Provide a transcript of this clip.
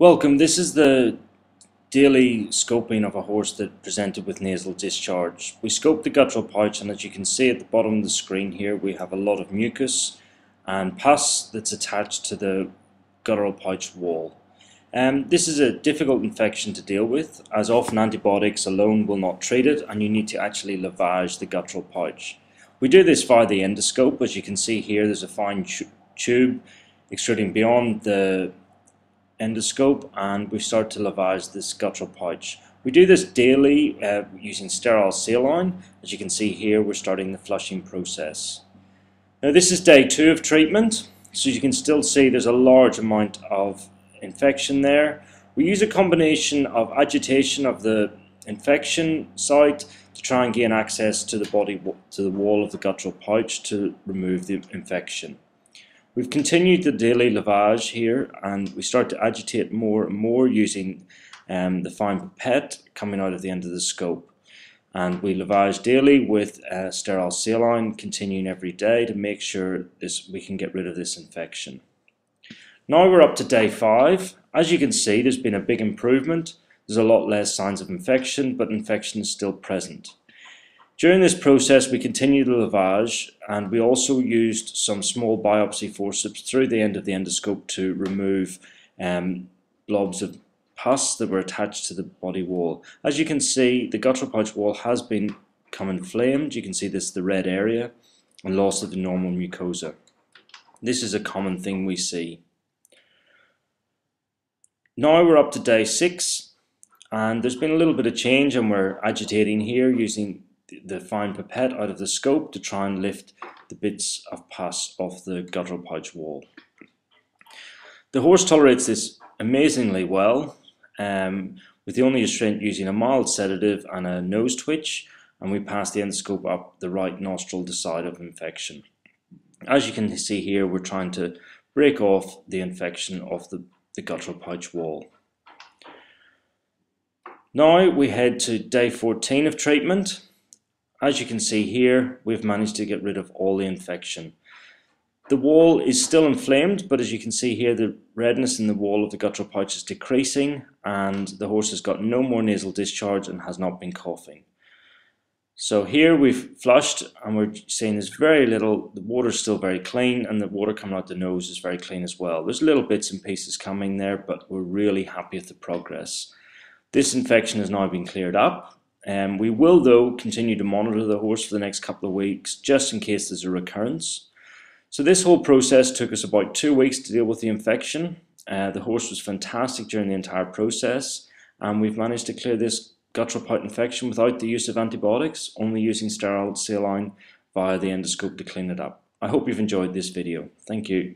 Welcome. This is the daily scoping of a horse that presented with nasal discharge. We scoped the guttural pouch, and as you can see at the bottom of the screen here, we have a lot of mucus and pus that's attached to the guttural pouch wall. This is a difficult infection to deal with, as often antibiotics alone will not treat it, and you need to actually lavage the guttural pouch. We do this via the endoscope. As you can see here, there's a fine tube extruding beyond the endoscope, and we start to lavage this guttural pouch. We do this daily using sterile saline. As you can see here, we're starting the flushing process. Now this is day 2 of treatment, so you can still see there's a large amount of infection there. We use a combination of agitation of the infection site to try and gain access to the wall of the guttural pouch to remove the infection. We've continued the daily lavage here, and we start to agitate more and more using the fine pipette coming out of the end of the scope. And we lavage daily with sterile saline, continuing every day to make sure we can get rid of this infection. Now we're up to day 5. As you can see, there's been a big improvement. There's a lot less signs of infection, but infection is still present. During this process, we continued the lavage, and we also used some small biopsy forceps through the end of the endoscope to remove blobs of pus that were attached to the body wall. As you can see, the guttural pouch wall has become inflamed. You can see this, the red area, and loss of the normal mucosa. This is a common thing we see. Now we're up to day 6, and there's been a little bit of change, and we're agitating here using the fine pipette out of the scope to try and lift the bits of pus off the guttural pouch wall. The horse tolerates this amazingly well, with the only restraint using a mild sedative and a nose twitch, and we pass the endoscope up the right nostril to side of infection. As you can see here, we're trying to break off the infection of the guttural pouch wall. Now we head to day 14 of treatment. As you can see here, we've managed to get rid of all the infection. The wall is still inflamed, but as you can see here, the redness in the wall of the guttural pouch is decreasing, and the horse has got no more nasal discharge and has not been coughing. So here we've flushed, and we're seeing there's very little. The water's still very clean, and the water coming out the nose is very clean as well. There's little bits and pieces coming there, but we're really happy with the progress. This infection has now been cleared up. We will, though, continue to monitor the horse for the next couple of weeks, just in case there's a recurrence. So this whole process took us about 2 weeks to deal with the infection. The horse was fantastic during the entire process, and we've managed to clear this guttural pouch infection without the use of antibiotics, only using sterile saline via the endoscope to clean it up. I hope you've enjoyed this video. Thank you.